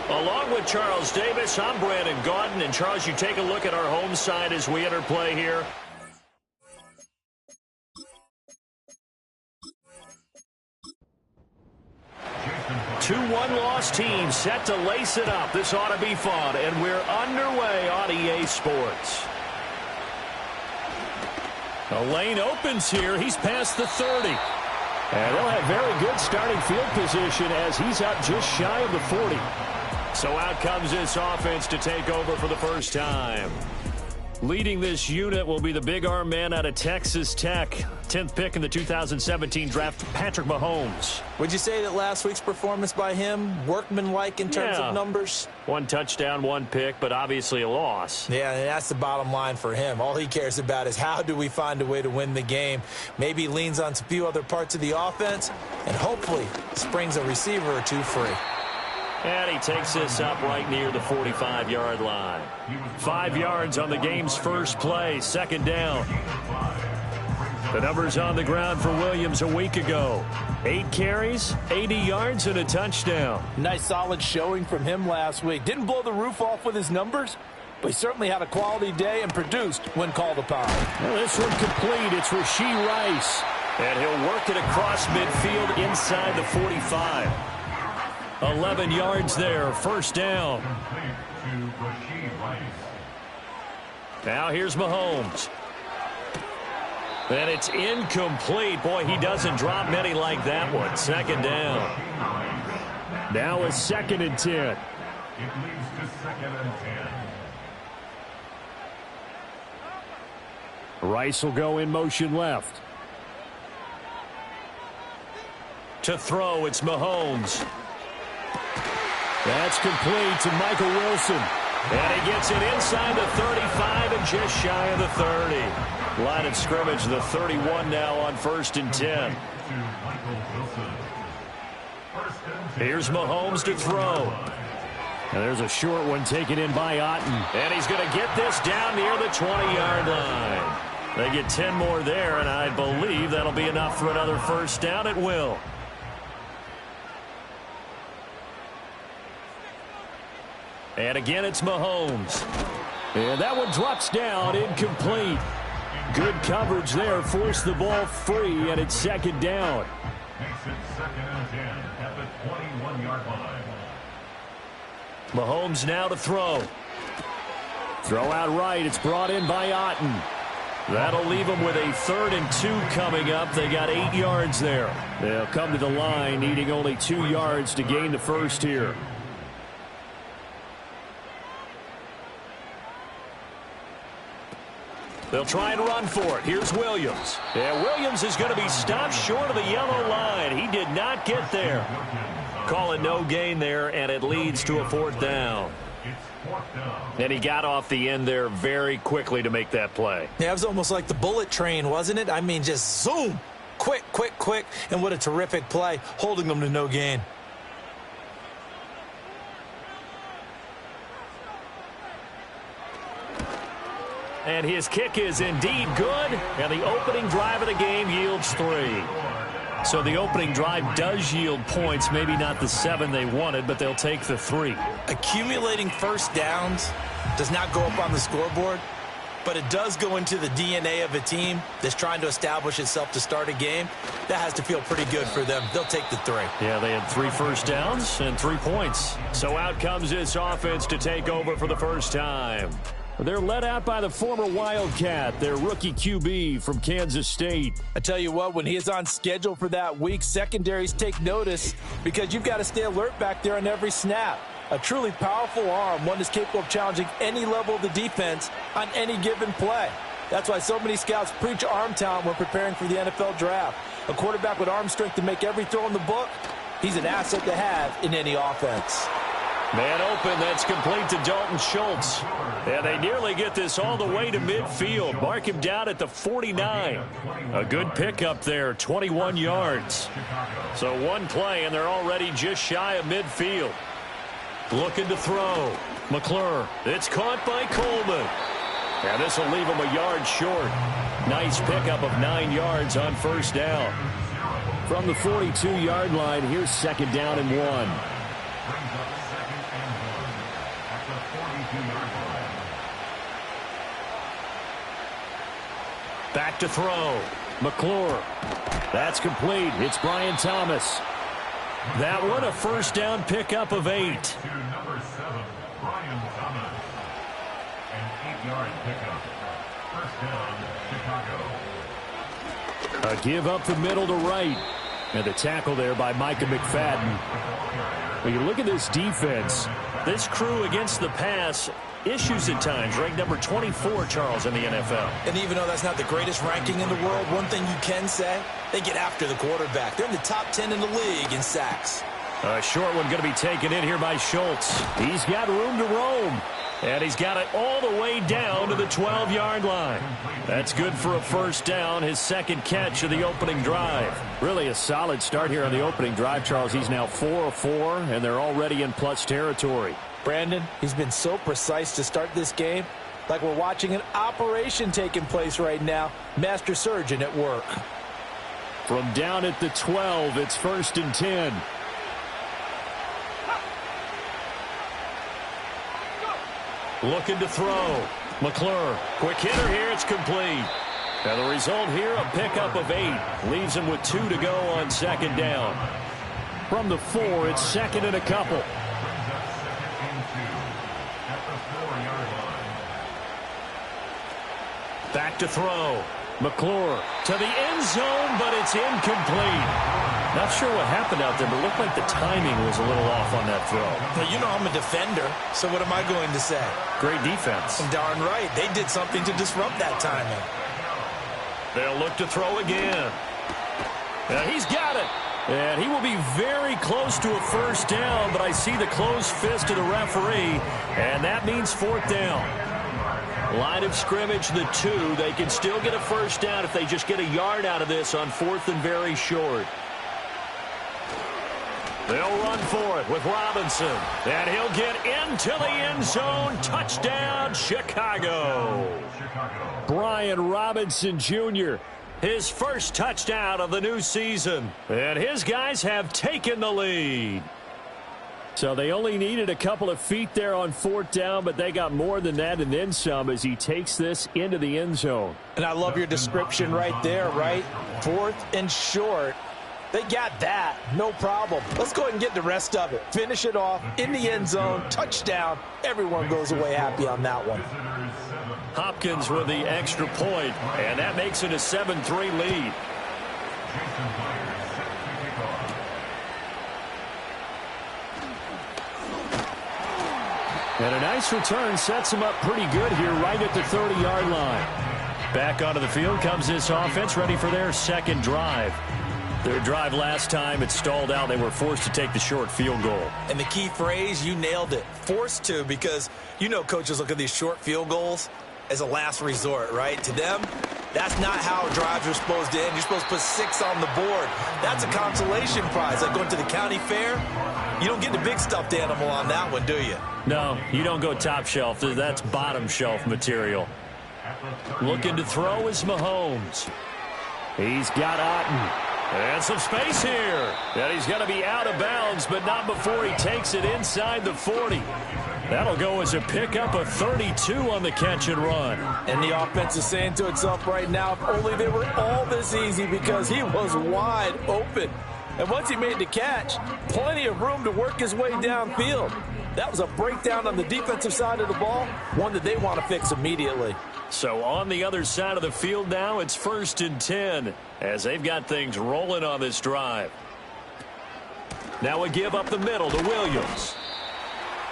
Along with Charles Davis, I'm Brandon Gaudin. And, Charles, you take a look at our home side as we enter play here. Two one-loss teams set to lace it up. This ought to be fun, and we're underway on EA Sports. The lane opens here. He's past the 30. And they'll have very good starting field position as he's out just shy of the 40. So out comes this offense to take over for the first time. Leading this unit will be the big arm man out of Texas Tech. 10th pick in the 2017 draft, Patrick Mahomes. Would you say that last week's performance by him, workmanlike in terms of numbers? One touchdown, one pick, but obviously a loss. Yeah, and that's the bottom line for him. All he cares about is how do we find a way to win the game. Maybe leans on a few other parts of the offense, and hopefully springs a receiver or two free. And he takes this up right near the 45-yard line. 5 yards on the game's first play, second down. The numbers on the ground for Williams a week ago. 8 carries, 80 yards, and a touchdown. Nice solid showing from him last week. Didn't blow the roof off with his numbers, but he certainly had a quality day and produced when called upon. Well, this one complete. It's Rashee Rice. And he'll work it across midfield inside the 45. 11 yards there, first down. Now here's Mahomes. And it's incomplete. Boy, he doesn't drop many like that one. Second down. Now it's 2nd and 10. It leads to 2nd and 10. Rice will go in motion left. To throw, it's Mahomes. That's complete to Michael Wilson. And he gets it inside the 35 and just shy of the 30. Line of scrimmage, the 31 now on 1st and 10. Here's Mahomes to throw. And there's a short one taken in by Otten. And he's going to get this down near the 20-yard line. They get 10 more there, and I believe that'll be enough for another first down. It will. And again, it's Mahomes. And that one drops down, incomplete. Good coverage there, forced the ball free, and it's 2nd down. Makes it 2nd and 10 at the 21-yard line. Mahomes now to throw. Throw out right, it's brought in by Otten. That'll leave them with a 3rd and 2 coming up. They got 8 yards there. They'll come to the line, needing only 2 yards to gain the first here. They'll try and run for it. Here's Williams. Yeah, Williams is going to be stopped short of the yellow line. He did not get there. Calling no gain there, and it leads to a 4th down. And he got off the end there very quickly to make that play. Yeah, it was almost like the bullet train, wasn't it? I mean, just zoom. Quick, quick, quick. And what a terrific play, holding them to no gain. And his kick is indeed good, and the opening drive of the game yields 3. So the opening drive does yield points, maybe not the 7 they wanted, but they'll take the 3. Accumulating first downs does not go up on the scoreboard, but it does go into the DNA of a team that's trying to establish itself to start a game. That has to feel pretty good for them. They'll take the 3. Yeah, they had 3 first downs and 3 points. So out comes this offense to take over for the first time. They're led out by the former Wildcat, their rookie QB from Kansas State. I tell you what, when he is on schedule for that week, secondaries take notice because you've got to stay alert back there on every snap. A truly powerful arm, one that's capable of challenging any level of the defense on any given play. That's why so many scouts preach arm talent when preparing for the NFL draft. A quarterback with arm strength to make every throw in the book, he's an asset to have in any offense. Man open, that's complete to Dalton Schultz. And they nearly get this all the way to midfield. Mark him down at the 49. A good pickup there, 21 yards. So one play, and they're already just shy of midfield. Looking to throw. McClure. It's caught by Coleman. And this will leave him a yard short. Nice pickup of 9 yards on first down. From the 42-yard line, here's 2nd down and 1. Brings up 2nd and 1 at the 42-yard line. Back to throw. McClure. That's complete. It's Brian Thomas. That one a first down pickup of 8. To number 7, Brian Thomas. An 8-yard pickup. First down, Chicago. A give up the middle to right. And the tackle there by Micah McFadden. When you look at this defense, this crew against the pass, issues at times, ranked number 24, Charles, in the NFL. And even though that's not the greatest ranking in the world, one thing you can say, they get after the quarterback. They're in the top 10 in the league in sacks. A short one going to be taken in here by Schultz. He's got room to roam. And he's got it all the way down to the 12-yard line. That's good for a first down, his second catch of the opening drive. Really a solid start here on the opening drive, Charles. He's now 4 of 4, and they're already in plus territory. Brandon, he's been so precise to start this game, like we're watching an operation taking place right now. Master surgeon at work. From down at the 12, it's 1st and 10. Looking to throw. McClure. Quick hitter here. It's complete. And the result here, a pickup of 8. Leaves him with 2 to go on second down. From the 4, it's 2nd and a couple. Back to throw. McClure to the end zone, but it's incomplete. Not sure what happened out there, but it looked like the timing was a little off on that throw. Well, you know I'm a defender, so what am I going to say? Great defense. Darn right. They did something to disrupt that timing. They'll look to throw again. And he's got it. And he will be very close to a first down, but I see the closed fist of the referee, and that means 4th down. Line of scrimmage, the 2. They can still get a first down if they just get a yard out of this on 4th and very short. They'll run for it with Robinson. And he'll get into the end zone. Touchdown, Chicago. Brian Robinson Jr., his first touchdown of the new season. And his guys have taken the lead. So they only needed a couple of feet there on 4th down, but they got more than that and then some as he takes this into the end zone. And I love your description right there, right? 4th and short. They got that. No problem. Let's go ahead and get the rest of it. Finish it off in the end zone. Touchdown. Everyone goes away happy on that one. Hopkins with the extra point, and that makes it a 7-3 lead. And a nice return sets them up pretty good here right at the 30-yard line. Back onto the field comes this offense, ready for their second drive. Their drive last time, it stalled out. They were forced to take the short field goal. And the key phrase, you nailed it. Forced to, because you know coaches look at these short field goals as a last resort, right? To them, that's not how drives are supposed to end. You're supposed to put 6 on the board. That's a consolation prize. Like going to the county fair, you don't get the big stuffed animal on that one, do you? No, you don't go top shelf. That's bottom shelf material. Looking to throw is Mahomes. He's got Otten. And some space here. And he's going to be out of bounds, but not before he takes it inside the 40. That'll go as a pickup of 32 on the catch and run. And the offense is saying to itself right now, if only they were all this easy, because he was wide open. And once he made the catch, plenty of room to work his way downfield. That was a breakdown on the defensive side of the ball, one that they want to fix immediately. So on the other side of the field now, it's 1st and 10 as they've got things rolling on this drive. Now a give up the middle to Williams.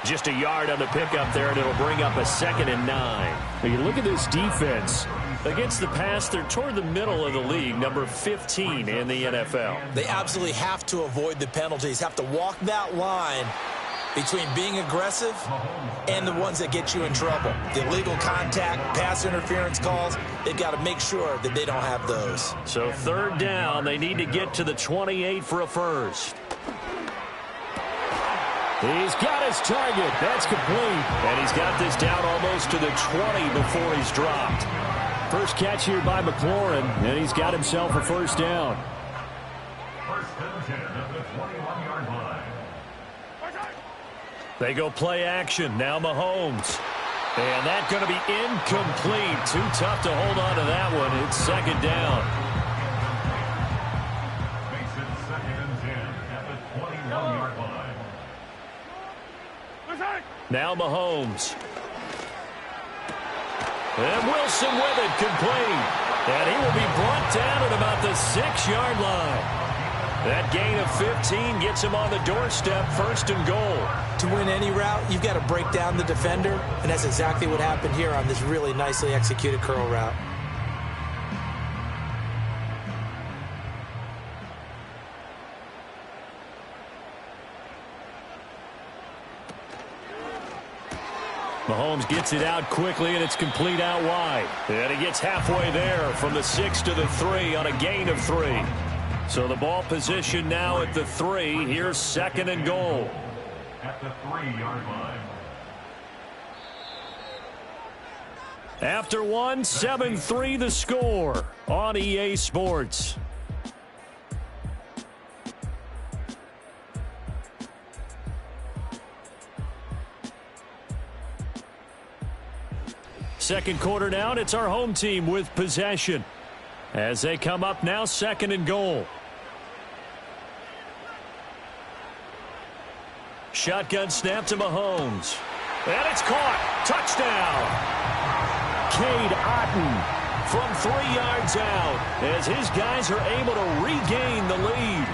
Just a yard on the pickup there, and it'll bring up a 2nd and 9. Now you look at this defense. Against the pass, they're toward the middle of the league, number 15 in the NFL. They absolutely have to avoid the penalties, have to walk that line between being aggressive and the ones that get you in trouble. The illegal contact, pass interference calls, they've got to make sure that they don't have those. So 3rd down, they need to get to the 28 for a first. He's got his target. That's complete. And he's got this down almost to the 20 before he's dropped. First catch here by McLaurin, and he's got himself a first down. First and 10 at the 21-yard line. They go play action. Now Mahomes. And that's going to be incomplete. Too tough to hold on to that one. It's second down. Makes it 2nd and 10 at the 21-yard line. Now Mahomes. And Wilson with it, complete. And he will be brought down at about the 6-yard line. That gain of 15 gets him on the doorstep, 1st and goal. To win any route, you've got to break down the defender, and that's exactly what happened here on this really nicely executed curl route. Mahomes gets it out quickly, and it's complete out wide. And he gets halfway there from the 6 to the 3 on a gain of 3. So the ball position now at the 3. Here's 2nd and goal. At the 3-yard line. After 1, 7-3 the score on EA Sports. Second quarter now, and it's our home team with possession. As they come up now, 2nd and goal. Shotgun snap to Mahomes. And it's caught. Touchdown. Cade Otton from 3 yards out as his guys are able to regain the lead.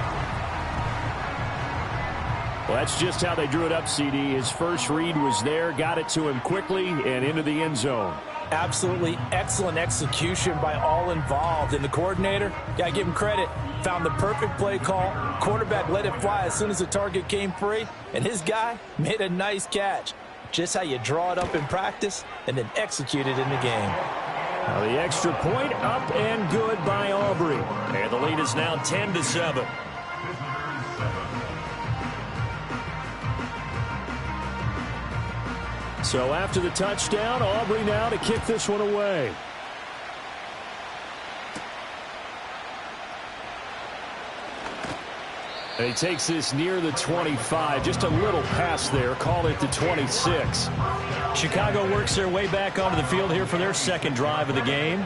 Well, that's just how they drew it up, CD. His first read was there, got it to him quickly, and into the end zone. Absolutely excellent execution by all involved. And the coordinator, got to give him credit, found the perfect play call. Quarterback let it fly as soon as the target came free. And his guy made a nice catch. Just how you draw it up in practice and then execute it in the game. Now the extra point up and good by Aubrey. And the lead is now 10-7. So after the touchdown, Aubrey now to kick this one away. And he takes this near the 25. Just a little pass there. Call it the 26. Chicago works their way back onto the field here for their second drive of the game.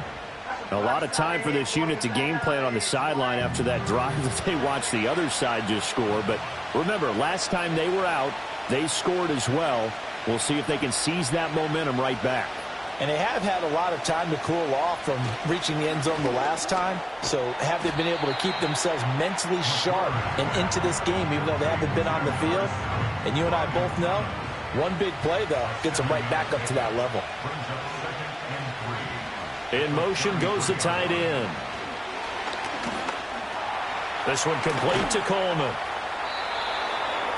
A lot of time for this unit to game plan on the sideline after that drive that they watched the other side just score. But remember, last time they were out, they scored as well. We'll see if they can seize that momentum right back. And they have had a lot of time to cool off from reaching the end zone the last time. So have they been able to keep themselves mentally sharp and into this game, even though they haven't been on the field? And you and I both know, one big play, though, gets them right back up to that level. In motion goes the tight end. This one complete to Coleman.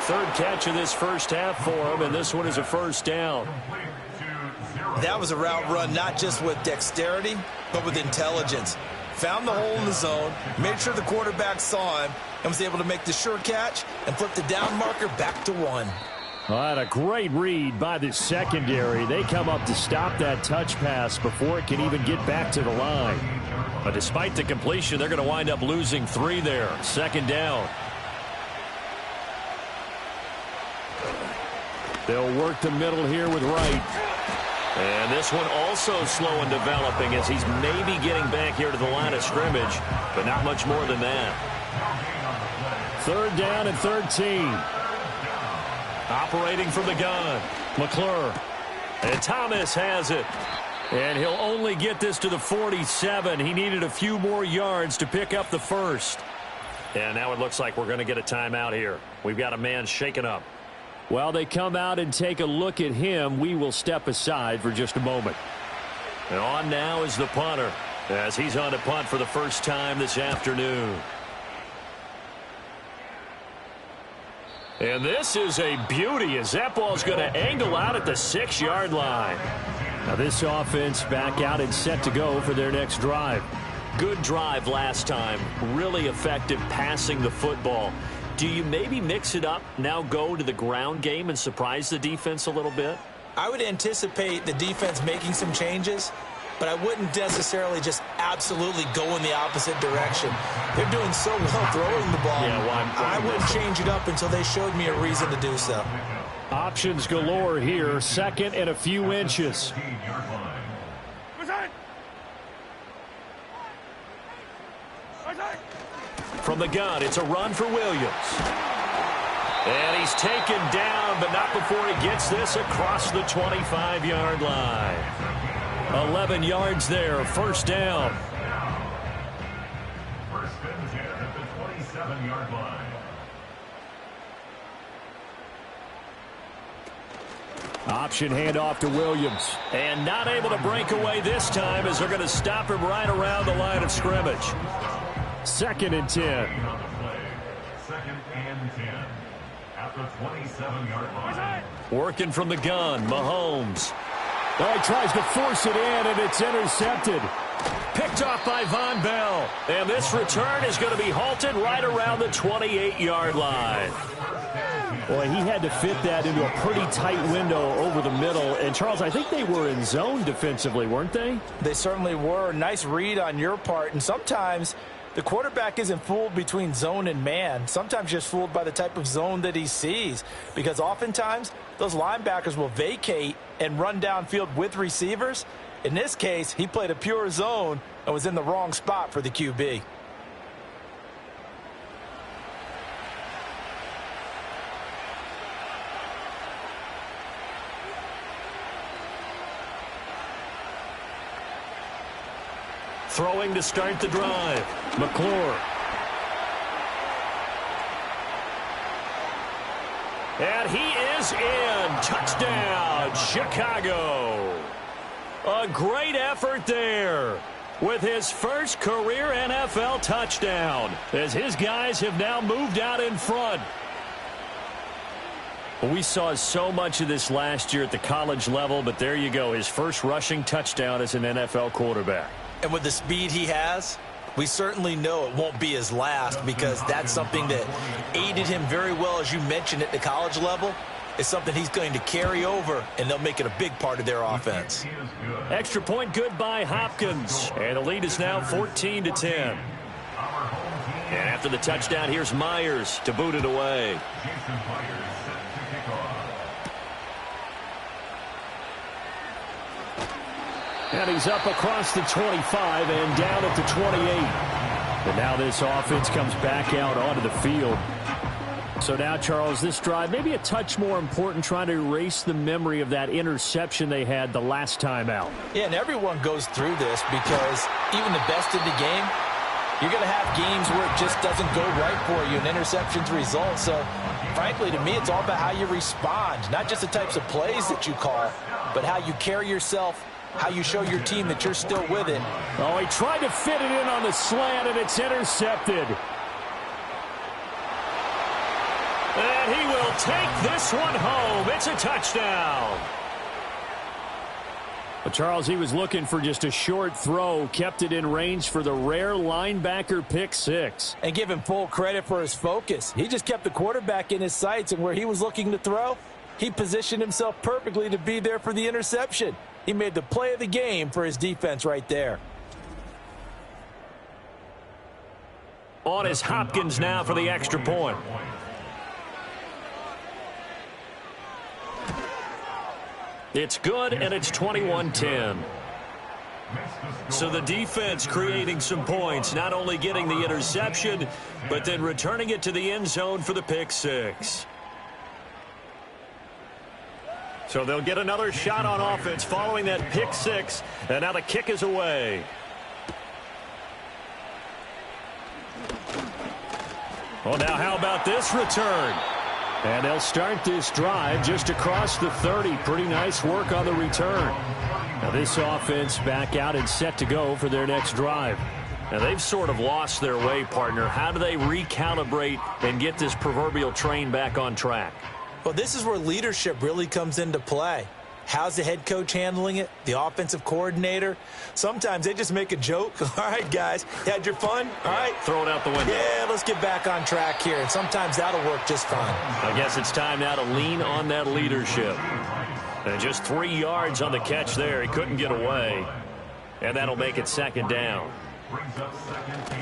Third catch of this first half for him, and this one is a first down. That was a route run not just with dexterity, but with intelligence. Found the hole in the zone, made sure the quarterback saw him, and was able to make the sure catch and flip the down marker back to 1. Well, a great read by the secondary. They come up to stop that touch pass before it can even get back to the line. But despite the completion, they're going to wind up losing 3 there. Second down. They'll work the middle here with Wright. And this one also slow in developing as he's maybe getting back here to the line of scrimmage, but not much more than that. Third down and 13. Operating from the gun, McClure. And Thomas has it. And he'll only get this to the 47. He needed a few more yards to pick up the first. And now it looks like we're going to get a timeout here. We've got a man shaken up. While they come out and take a look at him, we will step aside for just a moment. And on now is the punter as he's on to punt for the first time this afternoon. And this is a beauty as that ball's going to angle out at the 6-yard line. Now this offense back out and set to go for their next drive. Good drive last time. Really effective passing the football. Do you maybe mix it up, now go to the ground game and surprise the defense a little bit? I would anticipate the defense making some changes, but I wouldn't necessarily just absolutely go in the opposite direction. They're doing so well throwing the ball. Yeah, well, I wouldn't change it up until they showed me a reason to do so. Options galore here. Second and a few inches. From the gun, it's a run for Williams. And he's taken down, but not before he gets this across the 25-yard line. 11 yards there, first down. First and 10 at the 27-yard line. Option handoff to Williams. And not able to break away this time as they're going to stop him right around the line of scrimmage. Second and 10. Second and 10 at the 27-yard line. Working from the gun, Mahomes. Oh, he tries to force it in, and it's intercepted. Picked off by Von Bell. And this return is going to be halted right around the 28-yard line. Boy, he had to fit that into a pretty tight window over the middle. And, Charles, I think they were in zone defensively, weren't they? They certainly were. Nice read on your part. And sometimes the quarterback isn't fooled between zone and man. Sometimes just fooled by the type of zone that he sees. Because oftentimes those linebackers will vacate and run downfield with receivers. In this case, he played a pure zone and was in the wrong spot for the QB. Throwing to start the drive. McClure. And he is in. Touchdown, Chicago. A great effort there with his first career NFL touchdown as his guys have now moved out in front. We saw so much of this last year at the college level, but there you go, his first rushing touchdown as an NFL quarterback. And with the speed he has, we certainly know it won't be his last, because that's something that aided him very well, as you mentioned, at the college level. It's something he's going to carry over, and they'll make it a big part of their offense. Extra point good by Hopkins. And the lead is now 14-10. And after the touchdown, here's Myers to boot it away. And he's up across the 25 and down at the 28. And now this offense comes back out onto the field. So now, Charles, this drive maybe a touch more important, trying to erase the memory of that interception they had the last time out. Yeah, and everyone goes through this, because even the best in the game, you're going to have games where it just doesn't go right for you, and interceptions result. So, frankly, to me, it's all about how you respond, not just the types of plays that you call, but how you carry yourself, how you show your team that you're still with it. Oh, he tried to fit it in on the slant, and it's intercepted. And he will take this one home. It's a touchdown. But Charles, he was looking for just a short throw, kept it in range for the rare linebacker pick six. And give him full credit for his focus. He just kept the quarterback in his sights, and where he was looking to throw, he positioned himself perfectly to be there for the interception. He made the play of the game for his defense right there. On is Hopkins now for the extra point. It's good, and it's 21-10. So the defense creating some points, not only getting the interception, but then returning it to the end zone for the pick six. So they'll get another shot on offense following that pick six, and now the kick is away. Well, now how about this return? And they'll start this drive just across the 30. Pretty nice work on the return. Now this offense back out and set to go for their next drive. Now they've sort of lost their way, partner. How do they recalibrate and get this proverbial train back on track? Well, this is where leadership really comes into play. How's the head coach handling it? The offensive coordinator? Sometimes they just make a joke. All right, guys, you had your fun? All right. Throw it out the window. Yeah, let's get back on track here. And sometimes that'll work just fine. I guess it's time now to lean on that leadership. And just 3 yards on the catch there. He couldn't get away. And that'll make it second down.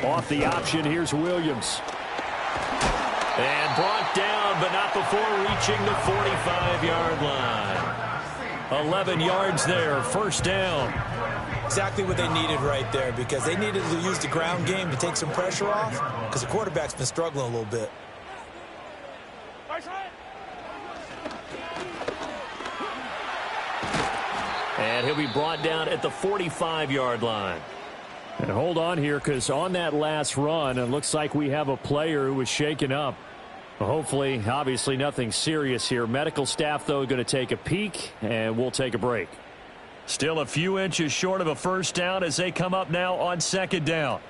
Off the option, here's Williams. And brought down but not before reaching the 45-yard line. 11 yards there, first down. Exactly what they needed right there, because they needed to use the ground game to take some pressure off, because the quarterback's been struggling a little bit. And he'll be brought down at the 45-yard line. And hold on here, because on that last run, it looks like we have a player who was shaken up. Well, hopefully, obviously nothing serious here. Medical staff, though, going to take a peek, and we'll take a break. Still a few inches short of a first down as they come up now on second down.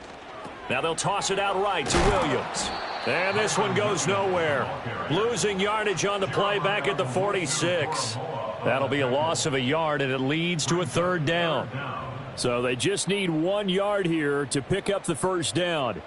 Now they'll toss it out right to Williams. And this one goes nowhere. Losing yardage on the play back at the 46. That'll be a loss of a yard, and it leads to a third down. So they just need 1 yard here to pick up the first down.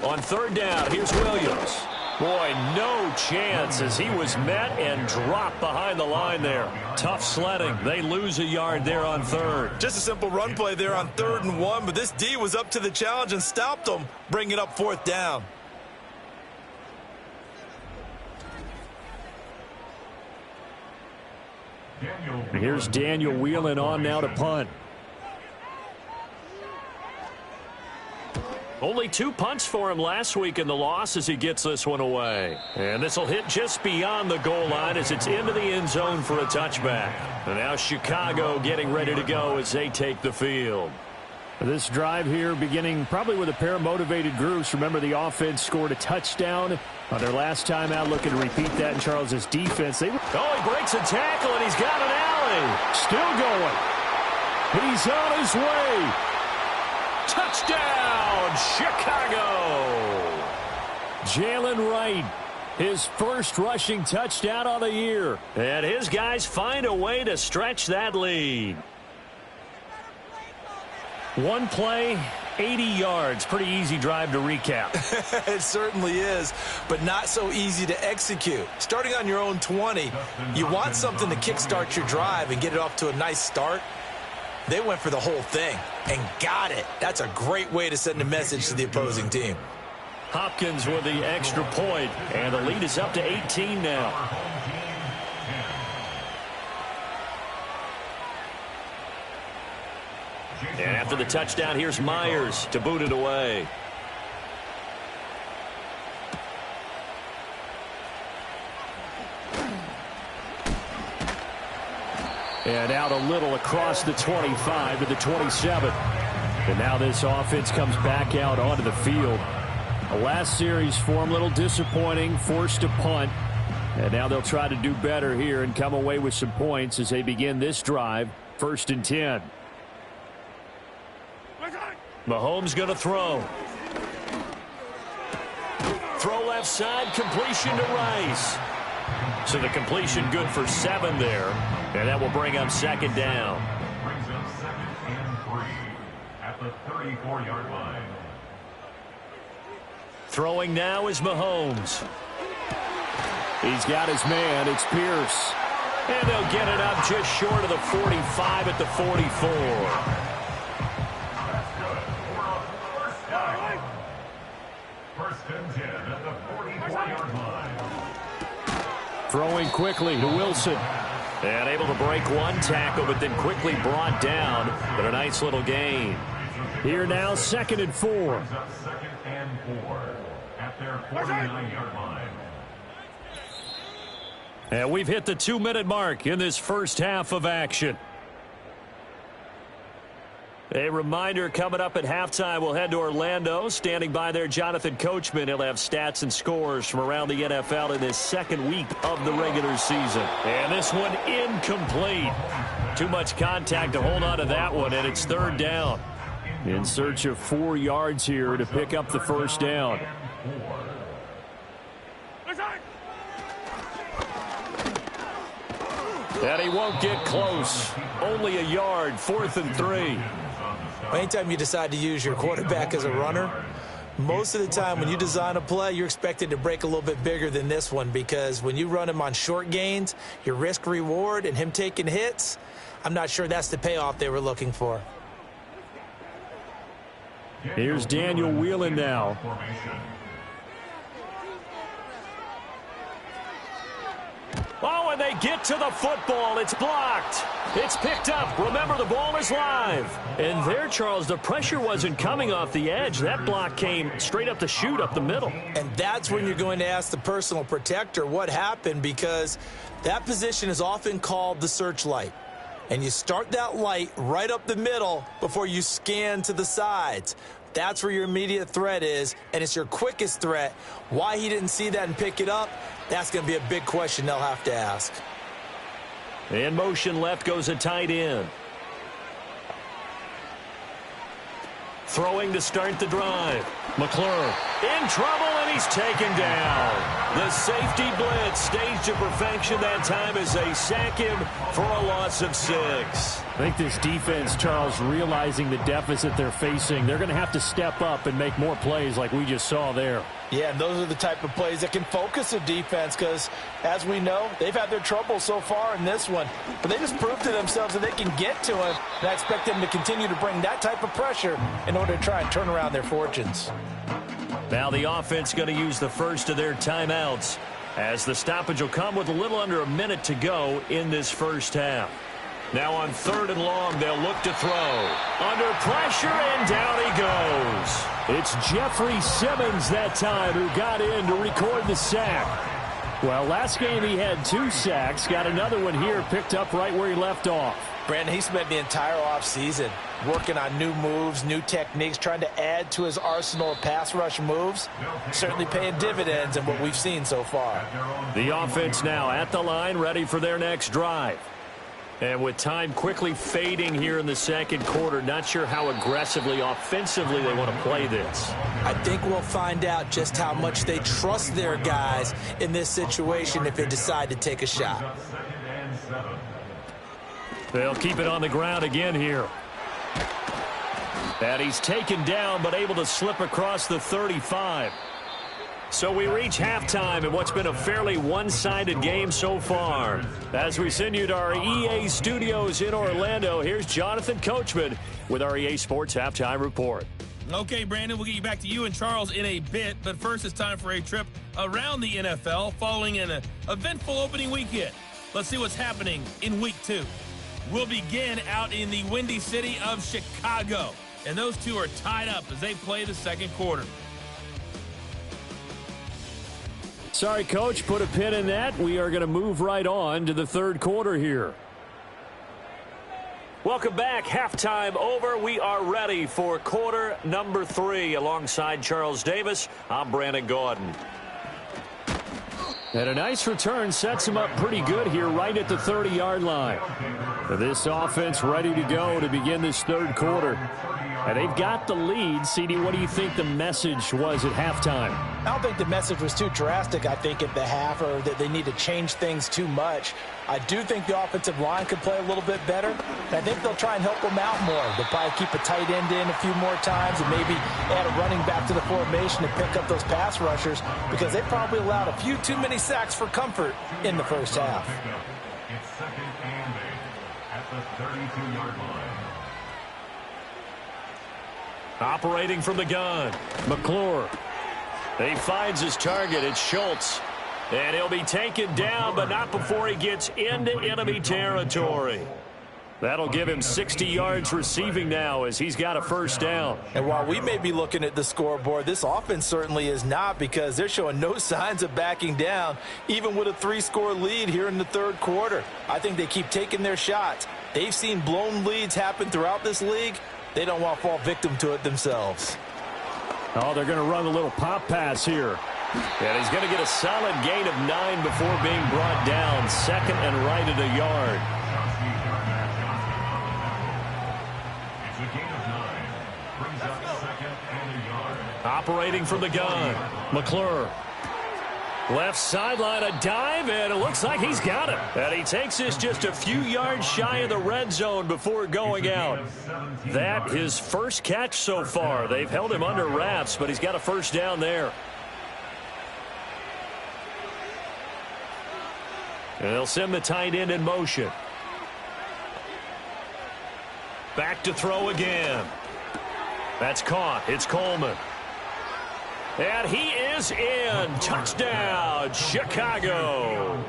On third down, here's Williams. Boy, no chance as he was met and dropped behind the line there. Tough sledding. They lose a yard there on third. Just a simple run play there on 3rd and 1, but this D was up to the challenge and stopped them, bringing up 4th down. And here's Daniel Whelan on now to punt. Only 2 punts for him last week in the loss as he gets this one away. And this will hit just beyond the goal line as it's into the end zone for a touchback. And now Chicago getting ready to go as they take the field. This drive here beginning probably with a pair of motivated groups. Remember, the offense scored a touchdown on their last time out, looking to repeat that in Charles's defense. He breaks a tackle, and he's got an alley. Still going. He's on his way. Touchdown, Chicago. Jalen Wright, his first rushing touchdown of the year. And his guys find a way to stretch that lead. One play, 80 yards. Pretty easy drive to recap. It certainly is, but not so easy to execute. Starting on your own 20, you want something to kickstart your drive and get it off to a nice start. They went for the whole thing and got it. That's a great way to send a message to the opposing team. Hopkins with the extra point, and the lead is up to 18 now. And after the touchdown, here's Myers to boot it away. And out a little across the 25 to the 27. And now this offense comes back out onto the field. The last series for them, a little disappointing, forced to punt. And now they'll try to do better here and come away with some points as they begin this drive, 1st and 10. Mahomes going to throw. Throw left side, completion to Rice. So the completion good for 7 there. And that will bring up second down. Brings up 2nd and 3 at the 34-yard line. Throwing now is Mahomes. He's got his man. It's Pierce. And they'll get it up just short of the 45 at the 44. Throwing quickly to Wilson. And able to break one tackle, but then quickly brought down. But a nice little gain. Here now, 2nd and 4. 2nd and 4 at their 49-yard line. And we've hit the 2-minute mark in this first half of action. A reminder, coming up at halftime, we'll head to Orlando. Standing by there, Jonathan Coachman. He'll have stats and scores from around the NFL in this 2nd week of the regular season. And this one incomplete. Too much contact to hold on to that one, and it's 3rd down. In search of 4 yards here to pick up the first down. And he won't get close. Only a yard, 4th and 3. Anytime you decide to use your quarterback as a runner, most of the time when you design a play, you're expected to break a little bit bigger than this one, because when you run him on short gains, your risk-reward and him taking hits, I'm not sure that's the payoff they were looking for. Here's Daniel Whelan now. Oh, and they get to the football. It's blocked. It's picked up. Remember, the ball is live. And there, Charles, the pressure wasn't coming off the edge. That block came straight up the chute, up the middle. And that's when you're going to ask the personal protector what happened, because that position is often called the searchlight. And you start that light right up the middle before you scan to the sides. That's where your immediate threat is, and it's your quickest threat. Why he didn't see that and pick it up, that's going to be a big question they'll have to ask. In motion left goes a tight end. Throwing to start the drive. McClure in trouble, and he's taken down. The safety blitz staged to perfection that time as they sack him for a loss of 6. I think this defense, Charles, realizing the deficit they're facing, they're going to have to step up and make more plays like we just saw there. Yeah, and those are the type of plays that can focus a defense because, as we know, they've had their trouble so far in this one. But they just proved to themselves that they can get to him, and I expect them to continue to bring that type of pressure in order to try and turn around their fortunes. Now the offense going to use the first of their timeouts as the stoppage will come with a little under a minute to go in this first half. Now on 3rd and long, they'll look to throw. Under pressure, and down he goes. It's Jeffrey Simmons that time who got in to record the sack. Well, last game he had 2 sacks. Got another one here picked up right where he left off. Brandon, he spent the entire offseason working on new moves, new techniques, trying to add to his arsenal of pass rush moves. Certainly paying dividends in what we've seen so far. The offense now at the line, ready for their next drive. And with time quickly fading here in the second quarter, not sure how aggressively, offensively they want to play this. I think we'll find out just how much they trust their guys in this situation if they decide to take a shot. They'll keep it on the ground again here. And he's taken down, but able to slip across the 35. So we reach halftime in what's been a fairly one-sided game so far. As we send you to our EA studios in Orlando, here's Jonathan Coachman with our EA Sports Halftime Report. Okay, Brandon, we'll get you back to you and Charles in a bit, but first it's time for a trip around the NFL following an eventful opening weekend. Let's see what's happening in Week 2. We'll begin out in the Windy City of Chicago, and those two are tied up as they play the second quarter. Sorry, Coach, put a pin in that. We are going to move right on to the third quarter here. Welcome back. Halftime over. We are ready for quarter number 3. Alongside Charles Davis, I'm Brandon Gaudin. And a nice return sets him up pretty good here right at the 30-yard line. This offense ready to go to begin this third quarter. And they've got the lead. CD, what do you think the message was at halftime? I don't think the message was too drastic, I think, at the half, or that they need to change things too much. I do think the offensive line could play a little bit better, and I think they'll try and help them out more. They'll probably keep a tight end in a few more times and maybe add a running back to the formation to pick up those pass rushers, because they probably allowed a few too many sacks for comfort in the first half. It's 2nd and 8 at the 32-yard line. Operating from the gun, McClure. He finds his target. It's Schultz. And he'll be taken down, but not before he gets into enemy territory. That'll give him 60 yards receiving now as he's got a first down. And while we may be looking at the scoreboard, this offense certainly is not, because they're showing no signs of backing down, even with a 3-score lead here in the third quarter. I think they keep taking their shots. They've seen blown leads happen throughout this league. They don't want to fall victim to it themselves. Oh, they're going to run a little pop pass here. And he's going to get a solid gain of 9 before being brought down. 2nd and right at a yard. It's a gain of 9. Brings up 2nd and a yard. Operating from the gun, McClure. Left sideline, a dive, and it looks like he's got it. And he takes this just a few yards shy of the red zone before going out. That his first catch so far. They've held him under wraps, but he's got a first down there. And they'll send the tight end in motion. Back to throw again. That's caught. It's Coleman. And he is in. Touchdown, Chicago.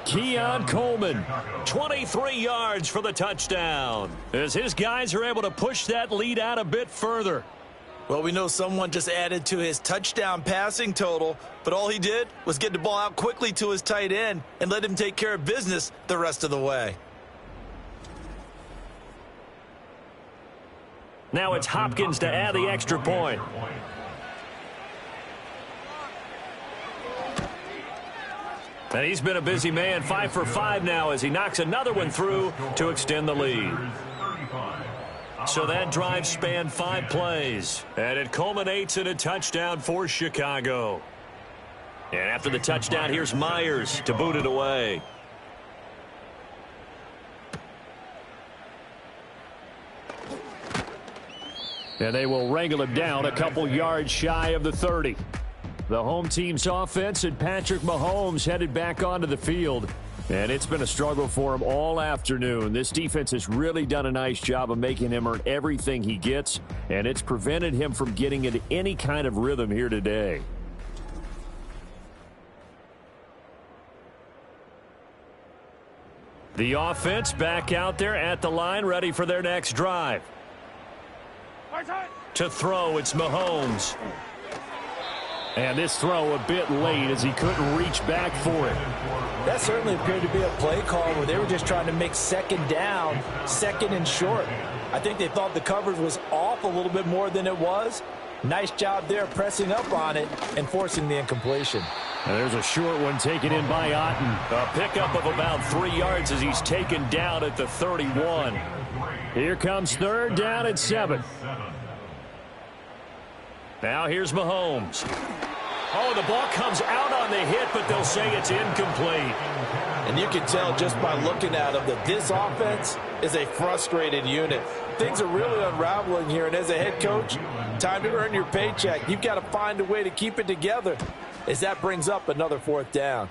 Keon Coleman, 23 yards for the touchdown, as his guys are able to push that lead out a bit further. Well, we know someone just added to his touchdown passing total, but all he did was get the ball out quickly to his tight end and let him take care of business the rest of the way. Now it's Hopkins to add the extra point. And he's been a busy man, 5 for 5 now as he knocks another one through to extend the lead. So that drive spanned 5 plays, and it culminates in a touchdown for Chicago. And after the touchdown, here's Myers to boot it away. And they will wrangle him down a couple yards shy of the 30. The home team's offense and Patrick Mahomes headed back onto the field. And it's been a struggle for him all afternoon. This defense has really done a nice job of making him earn everything he gets, and it's prevented him from getting into any kind of rhythm here today. The offense back out there at the line, ready for their next drive. To throw, it's Mahomes. And this throw a bit late as he couldn't reach back for it. That certainly appeared to be a play call where they were just trying to make second down, second and short. I think they thought the coverage was off a little bit more than it was. Nice job there pressing up on it and forcing the incompletion. And there's a short one taken in by Otten. A pickup of about 3 yards as he's taken down at the 31. Here comes third down at 7. Now here's Mahomes. Oh, the ball comes out on the hit, but they'll say it's incomplete. And you can tell just by looking at them that this offense is a frustrated unit. Things are really unraveling here, and as a head coach, time to earn your paycheck. You've got to find a way to keep it together as that brings up another 4th down.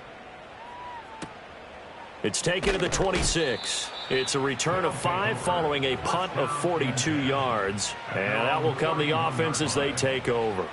It's taken to the 26. It's a return of 5 following a punt of 42 yards. And that will come the offense as they take over.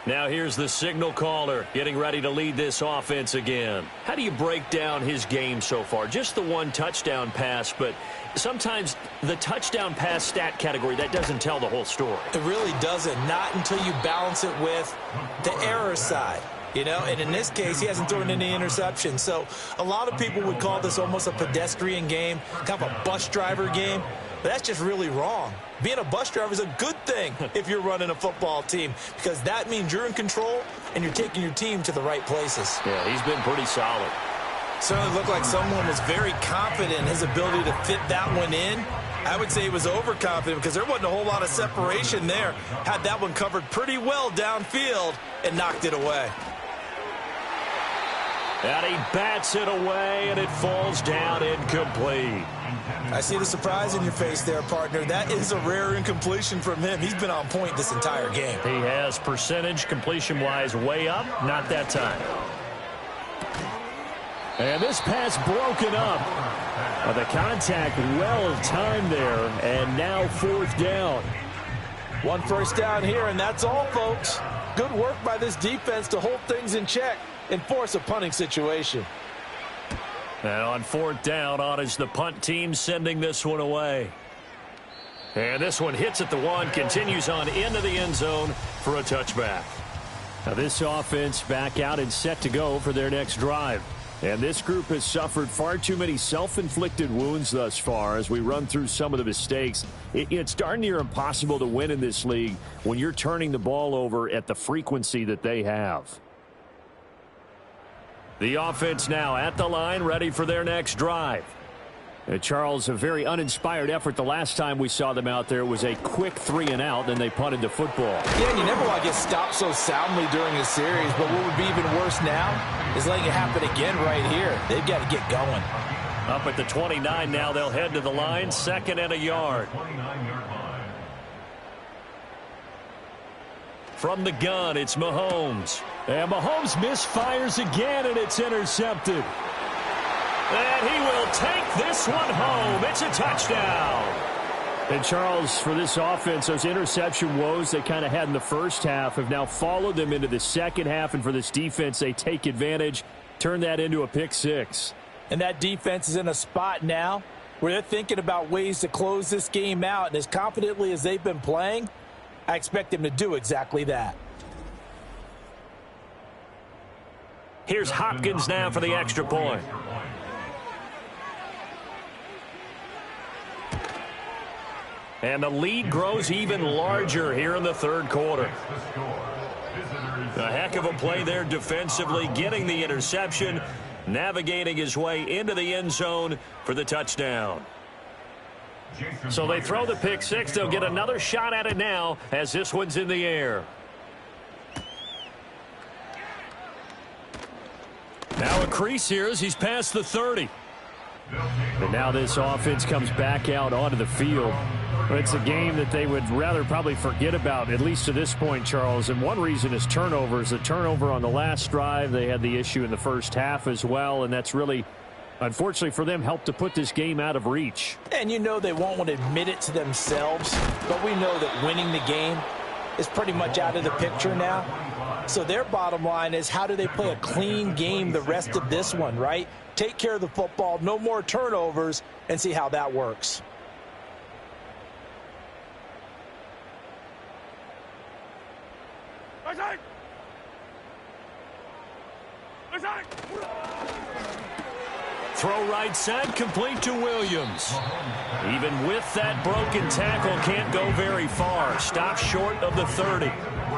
Now here's the signal caller getting ready to lead this offense again. How do you break down his game so far? Just the 1 touchdown pass, but sometimes the touchdown pass stat category, that doesn't tell the whole story. It really doesn't, not until you balance it with the error side. You know, and in this case, he hasn't thrown any interceptions. So a lot of people would call this almost a pedestrian game, kind of a bus driver game. But that's just really wrong. Being a bus driver is a good thing if you're running a football team, because that means you're in control and you're taking your team to the right places. Yeah, he's been pretty solid. Certainly looked like someone was very confident in his ability to fit that one in. I would say he was overconfident because there wasn't a whole lot of separation there. Had that one covered pretty well downfield and knocked it away. And he bats it away, and it falls down incomplete. I see the surprise in your face there, partner. That is a rare incompletion from him. He's been on point this entire game. He has percentage completion-wise way up, not that time. And this pass broken up. The contact well timed there, and now 4th down. 1 first down here, and that's all, folks. Good work by this defense to hold things in check and force a punting situation. And on 4th down, on is the punt team sending this one away. And this one hits at the 1, continues on into the end zone for a touchback. Now this offense back out and set to go for their next drive. And this group has suffered far too many self-inflicted wounds thus far as we run through some of the mistakes. It's darn near impossible to win in this league when you're turning the ball over at the frequency that they have. The offense now at the line, ready for their next drive. Charles, a very uninspired effort the last time we saw them out there. Was a quick 3-and-out, then they punted the football. Yeah, you never want to get stopped so soundly during a series, but what would be even worse now is letting it happen again right here. They've got to get going. Up at the 29 now, they'll head to the line, 2nd and a yard. From the gun, it's Mahomes. And Mahomes misfires again, and it's intercepted. And he will take this one home. It's a touchdown. And Charles, for this offense, those interception woes they kind of had in the first half have now followed them into the second half. And for this defense, they take advantage, turn that into a pick 6. And that defense is in a spot now where they're thinking about ways to close this game out. And as confidently as they've been playing, I expect them to do exactly that. Here's Hopkins now for the extra point. And the lead grows even larger here in the third quarter. A heck of a play there defensively, getting the interception, navigating his way into the end zone for the touchdown. So they throw the pick six. They'll get another shot at it now as this one's in the air. Now a crease here as he's past the 30. And now this offense comes back out onto the field. But it's a game that they would rather probably forget about, at least to this point, Charles. And one reason is turnovers. The turnover on the last drive, they had the issue in the first half as well. And that's really, unfortunately for them, helped to put this game out of reach. And you know they won't want to admit it to themselves, but we know that winning the game is pretty much out of the picture now. So their bottom line is, how do they play a clean game the rest of this one, right? Take care of the football, no more turnovers, and see how that works. Throw right side, complete to Williams. Even with that broken tackle, can't go very far. Stop short of the 30.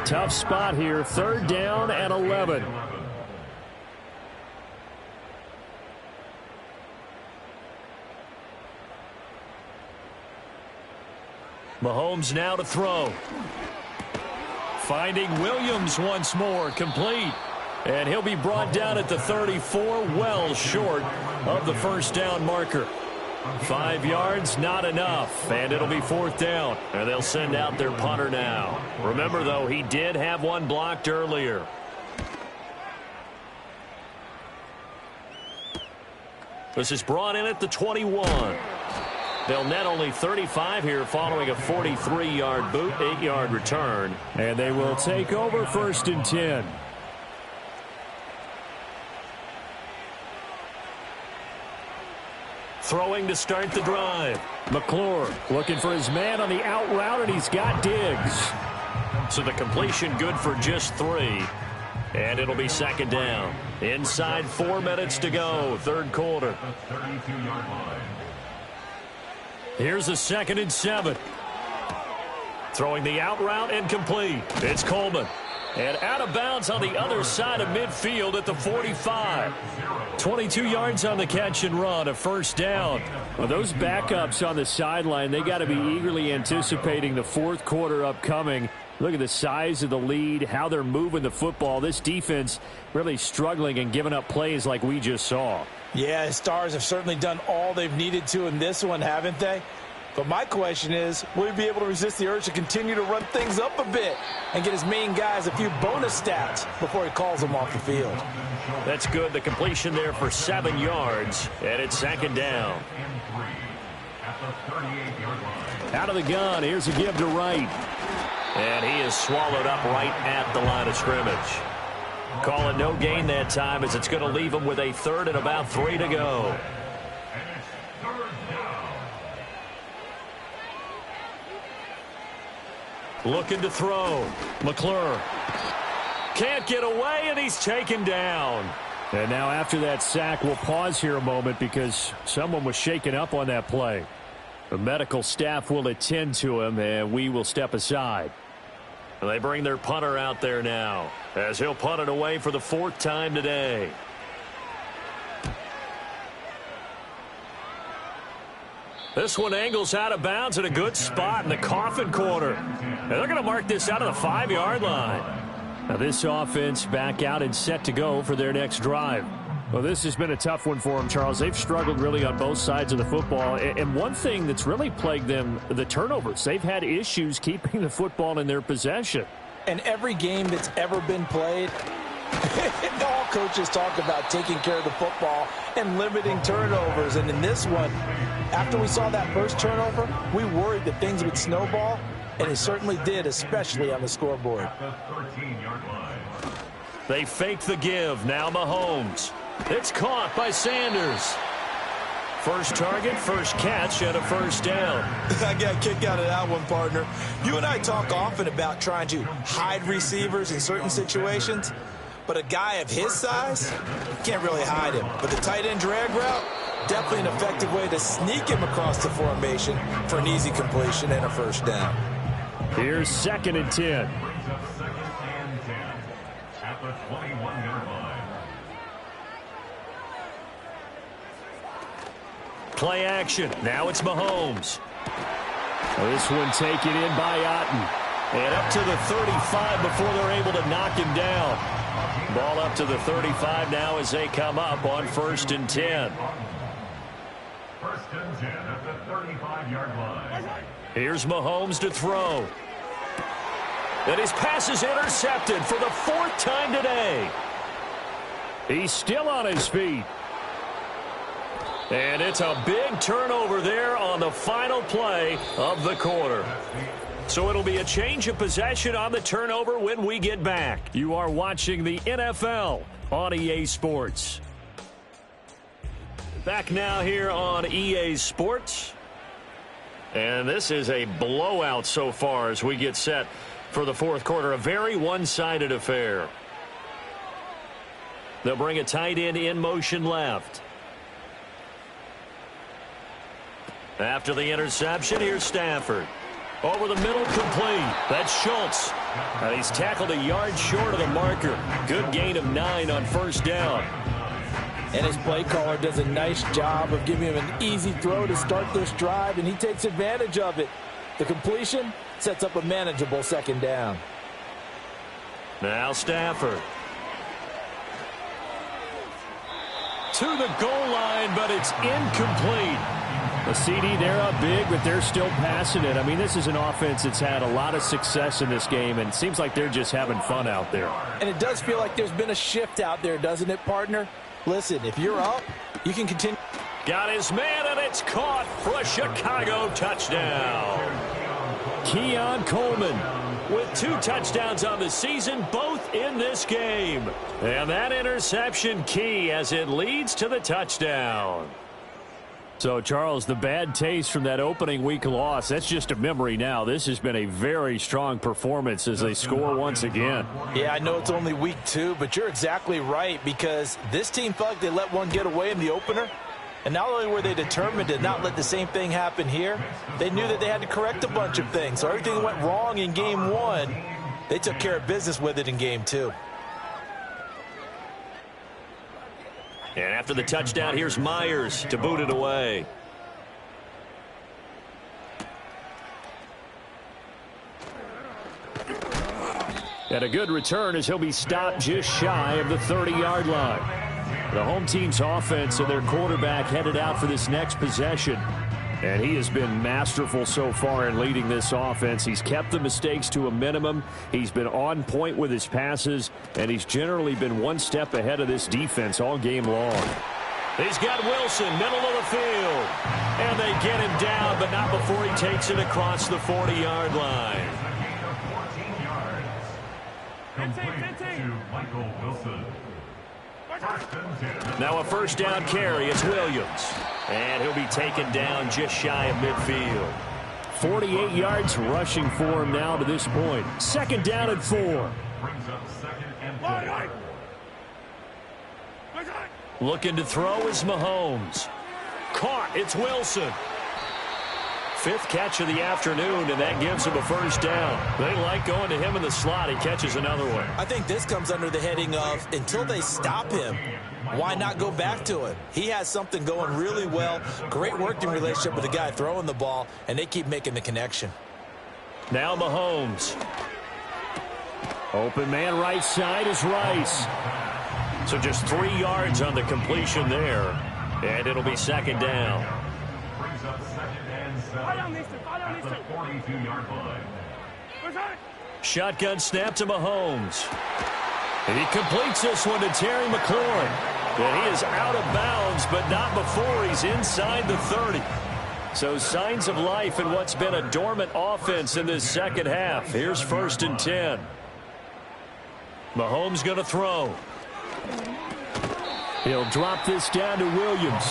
Tough spot here, third down and 11. Mahomes now to throw. Finding Williams once more, complete. And he'll be brought down at the 34, well short of the first down marker. 5 yards, not enough, and it'll be fourth down. And they'll send out their punter now. Remember, though, he did have one blocked earlier. This is brought in at the 21. They'll net only 35 here following a 43-yard boot, 8-yard return. And they will take over first and 10. Throwing to start the drive. McClure looking for his man on the out route, and he's got Diggs. So the completion good for just 3. And it'll be second down. Inside 4 minutes to go, third quarter. Here's a 2nd and 7. Throwing the out route and complete. It's Coleman. And out of bounds on the other side of midfield at the 45. 22 yards on the catch and run, a first down. Well, those backups on the sideline, they got to be eagerly anticipating the fourth quarter upcoming. Look at the size of the lead, how they're moving the football. This defense really struggling and giving up plays like we just saw. Yeah, the Stars have certainly done all they've needed to in this one, haven't they? But my question is, will he be able to resist the urge to continue to run things up a bit and get his main guys a few bonus stats before he calls them off the field? That's good. The completion there for 7 yards, and it's second down. Out of the gun, here's a give to Wright. And he is swallowed up right at the line of scrimmage. Call it no gain that time, as it's going to leave him with a third and about 3 to go. Looking to throw. McClure. Can't get away, and he's taken down. And now after that sack, we'll pause here a moment because someone was shaken up on that play. The medical staff will attend to him, and we will step aside. And they bring their punter out there now, as he'll punt it away for the 4th time today. This one angles out of bounds at a good spot in the coffin corner. And they're going to mark this out of the 5-yard line. Now this offense back out and set to go for their next drive. Well, this has been a tough one for them, Charles. They've struggled really on both sides of the football. And one thing that's really plagued them, the turnovers. They've had issues keeping the football in their possession. And every game that's ever been played, all coaches talk about taking care of the football and limiting turnovers. And in this one, after we saw that first turnover, we worried that things would snowball, and it certainly did, especially on the scoreboard. They fake the give. Now Mahomes. It's caught by Sanders. First target, first catch, and a first down. I got a kick out of that one, partner. You and I talk often about trying to hide receivers in certain situations, but a guy of his size, you can't really hide him. But the tight end drag route, definitely an effective way to sneak him across the formation for an easy completion and a first down. Here's 2nd and 10. Brings up 2nd and 10 at the 21-yard line. Play action. Now it's Mahomes. This one taken in by Otten. And up to the 35 before they're able to knock him down. Ball up to the 35 now as they come up on 1st and 10. 1st and 10 at the 35-yard line. Here's Mahomes to throw. And his pass is intercepted for the 4th time today. He's still on his feet. And it's a big turnover there on the final play of the quarter. So it'll be a change of possession on the turnover when we get back. You are watching the NFL on EA Sports. Back now here on EA Sports. And this is a blowout so far as we get set for the 4th quarter. A very one-sided affair. They'll bring a tight end in motion left. After the interception, here's Stafford. Over the middle, complete. That's Schultz. And he's tackled a yard short of the marker. Good gain of 9 on 1st down. And his play caller does a nice job of giving him an easy throw to start this drive, and he takes advantage of it. The completion sets up a manageable 2nd down. Now Stafford. To the goal line, but it's incomplete. The CD, they're up big, but they're still passing it. I mean, this is an offense that's had a lot of success in this game, and it seems like they're just having fun out there. And it does feel like there's been a shift out there, doesn't it, partner? Listen, if you're up, you can continue. Got his man, and it's caught for a Chicago touchdown. Keon Coleman with 2 touchdowns on the season, both in this game. And that interception key as it leads to the touchdown. So, Charles, the bad taste from that opening week loss, that's just a memory now. This has been a very strong performance as they score once again. Yeah, I know it's only week 2, but you're exactly right, because this team felt like they let one get away in the opener. And not only were they determined to not let the same thing happen here, they knew that they had to correct a bunch of things. So everything that went wrong in game 1, they took care of business with it in game 2. And after the touchdown, here's Myers to boot it away. And a good return as he'll be stopped just shy of the 30-yard line. The home team's offense and their quarterback headed out for this next possession. And he has been masterful so far in leading this offense. He's kept the mistakes to a minimum. He's been on point with his passes, and he's generally been one step ahead of this defense all game long. He's got Wilson, middle of the field. And they get him down, but not before he takes it across the 40-yard line. Complete to Michael Wilson. Now a 1st down carry. It's Williams. And he'll be taken down just shy of midfield. 48 yards rushing for him now to this point. 2nd down and 4. Brings up 2nd and 4. Looking to throw is Mahomes. Caught. It's Wilson. 5th catch of the afternoon, and that gives him a 1st down. They like going to him in the slot. He catches another one. I think this comes under the heading of, until they stop him, why not go back to him? He has something going really well. Great working relationship with the guy throwing the ball, and they keep making the connection. Now Mahomes. Open man right side is Rice. So just 3 yards on the completion there. And it'll be 2nd down. Brings up 2nd and 7 at the 42-yard line. Shotgun snap to Mahomes. And he completes this one to Terry McLaurin. And he is out of bounds, but not before he's inside the 30. So signs of life in what's been a dormant offense in this second half. Here's 1st and 10. Mahomes going to throw. He'll drop this down to Williams.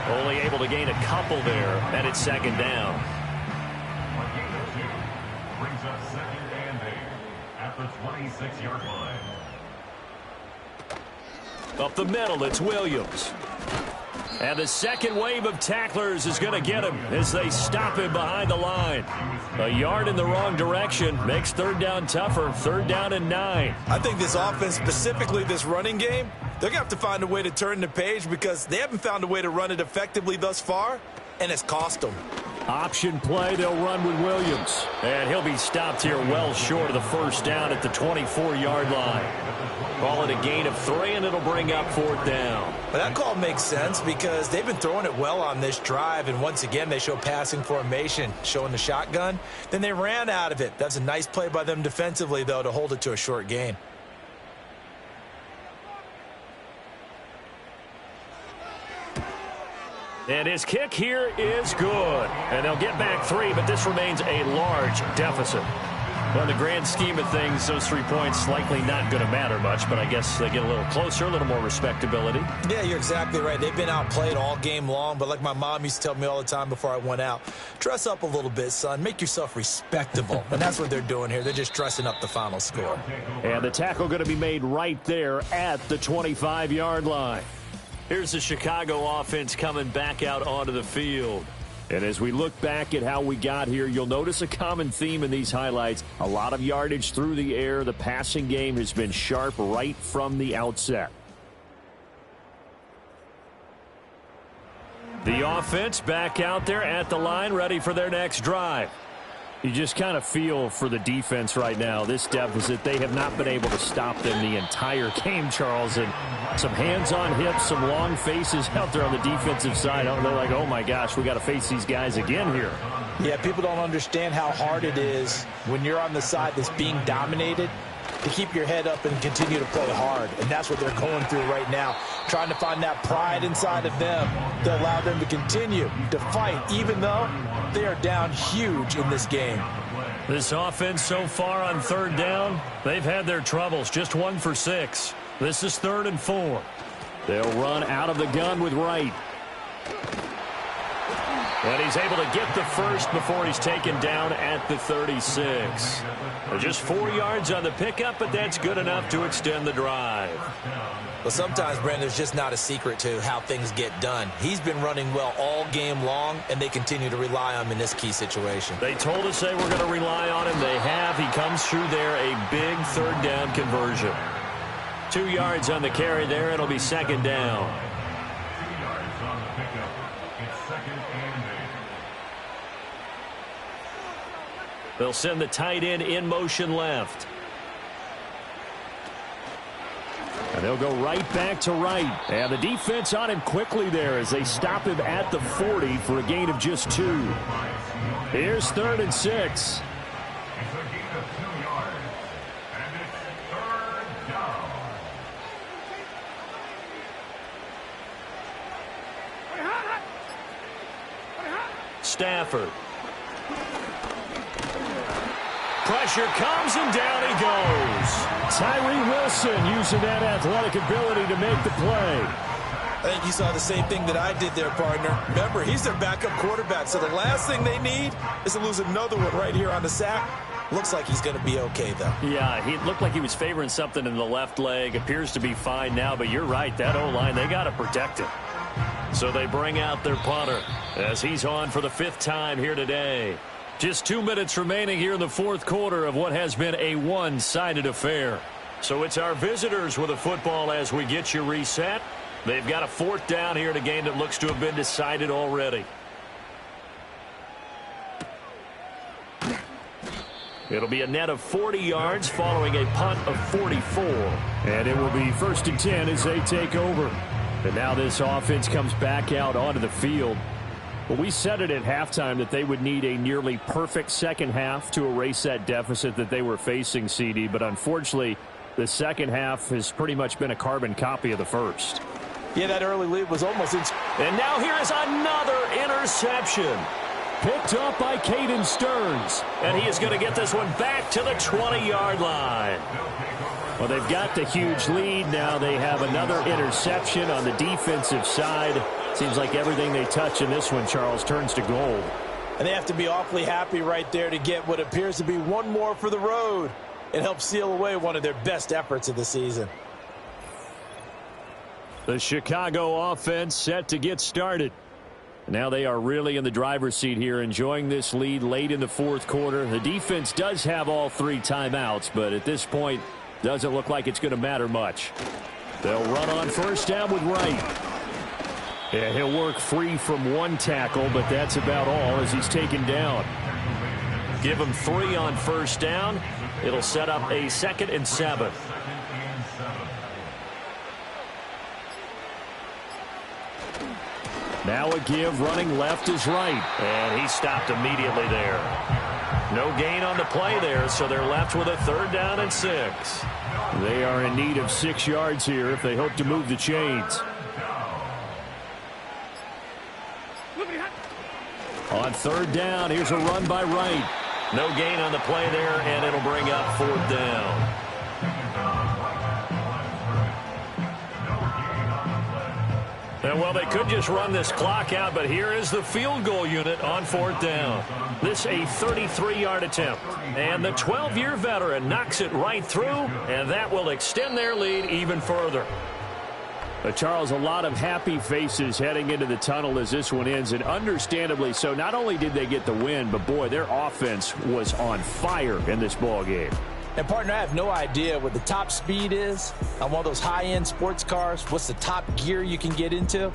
Only able to gain a couple there, and it's second down. A gain of 2 brings up second and 8 at the 26-yard line. Up the middle, it's Williams. And the second wave of tacklers is going to get him as they stop him behind the line. A yard in the wrong direction makes third down tougher. Third down and 9. I think this offense, specifically this running game, they're going to have to find a way to turn the page because they haven't found a way to run it effectively thus far, and it's cost them. Option play, they'll run with Williams. And he'll be stopped here well short of the first down at the 24-yard line. Call it a gain of 3, and it'll bring up fourth down. But that call makes sense because they've been throwing it well on this drive, and once again, they show passing formation, showing the shotgun. Then they ran out of it. That's a nice play by them defensively, though, to hold it to a short gain. And his kick here is good. And they'll get back 3, but this remains a large deficit. Well, in the grand scheme of things, those 3 points likely not going to matter much, but I guess they get a little closer, a little more respectability. Yeah, you're exactly right. They've been outplayed all game long, but like my mom used to tell me all the time before I went out, dress up a little bit, son. Make yourself respectable. And that's what they're doing here. They're just dressing up the final score. And the tackle going to be made right there at the 25-yard line. Here's the Chicago offense coming back out onto the field. And as we look back at how we got here, you'll notice a common theme in these highlights. A lot of yardage through the air. The passing game has been sharp right from the outset. The offense back out there at the line, ready for their next drive. You just kind of feel for the defense right now, this deficit. They have not been able to stop them the entire game, Charles. And some hands on hips, some long faces out there on the defensive side. They're like, oh, my gosh, we got to face these guys again here. Yeah, people don't understand how hard it is when you're on the side that's being dominated to keep your head up and continue to play hard. And that's what they're going through right now, trying to find that pride inside of them to allow them to continue to fight, even though they are down huge in this game. This offense so far on third down, they've had their troubles. Just 1 for 6. This is 3rd and 4. They'll run out of the gun with Wright. And he's able to get the first before he's taken down at the 36. Just 4 yards on the pickup, but that's good enough to extend the drive. Well, sometimes, Brandon, there's just not a secret to how things get done. He's been running well all game long, and they continue to rely on him in this key situation. They told us they were going to rely on him. They have. He comes through there, a big third down conversion. 2 yards on the carry there. It'll be second down. 2 yards on the pickup. It's second and 8. They'll send the tight end in motion left. And they'll go right back to Wright. And the defense on him quickly there as they stop him at the 40 for a gain of just 2. Here's 3rd and 6. It's a gain of 2 yards. And it's 3rd down. Stafford. Pressure comes and down he goes. Tyree Wilson using that athletic ability to make the play. I think you saw the same thing that I did there, partner. Remember, he's their backup quarterback, so the last thing they need is to lose another one right here on the sack. Looks like he's going to be okay, though. Yeah, he looked like he was favoring something in the left leg. Appears to be fine now, but you're right. That O-line, they got to protect him. So they bring out their punter as he's on for the 5th time here today. Just 2 minutes remaining here in the 4th quarter of what has been a one-sided affair. So it's our visitors with the football as we get you reset. They've got a 4th down here in a game that looks to have been decided already. It'll be a net of 40 yards following a punt of 44. And it will be 1st and 10 as they take over. And now this offense comes back out onto the field. Well, we said it at halftime that they would need a nearly perfect second half to erase that deficit that they were facing, CD. But unfortunately, the second half has pretty much been a carbon copy of the first. Yeah, that early lead was almost... And now here is another interception. Picked up by Caden Stearns. And he is going to get this one back to the 20-yard line. Well, they've got the huge lead. Now they have another interception on the defensive side. Seems like everything they touch in this one, Charles, turns to gold. And they have to be awfully happy right there to get what appears to be one more for the road. It helps seal away one of their best efforts of the season. The Chicago offense set to get started. Now they are really in the driver's seat here, enjoying this lead late in the fourth quarter. The defense does have all 3 timeouts, but at this point, doesn't look like it's going to matter much. They'll run on first down with Wright. Yeah, he'll work free from 1 tackle, but that's about all as he's taken down. Give him 3 on first down. It'll set up a 2nd and 7. Now a give, running left is Wright. And he stopped immediately there. No gain on the play there, so they're left with a 3rd down and 6. They are in need of 6 yards here if they hope to move the chains. On 3rd down, here's a run by Wright. No gain on the play there, and it'll bring up 4th down. And well, they could just run this clock out, but here is the field goal unit on 4th down. This a 33-yard attempt. And the 12-year veteran knocks it right through, and that will extend their lead even further. But Charles, a lot of happy faces heading into the tunnel as this one ends, and understandably so. Not only did they get the win, but boy, their offense was on fire in this ball game. And, partner, I have no idea what the top speed is on one of those high-end sports cars. What's the top gear you can get into?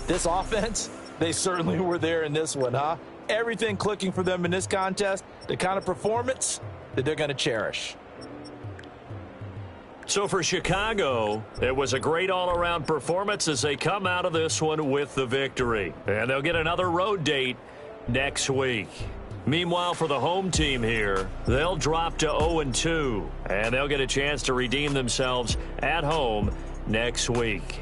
This offense, they certainly were there in this one, huh? Everything clicking for them in this contest, the kind of performance that they're going to cherish. So for Chicago, it was a great all-around performance as they come out of this one with the victory. And they'll get another road date next week. Meanwhile, for the home team here, they'll drop to 0-2, and they'll get a chance to redeem themselves at home next week.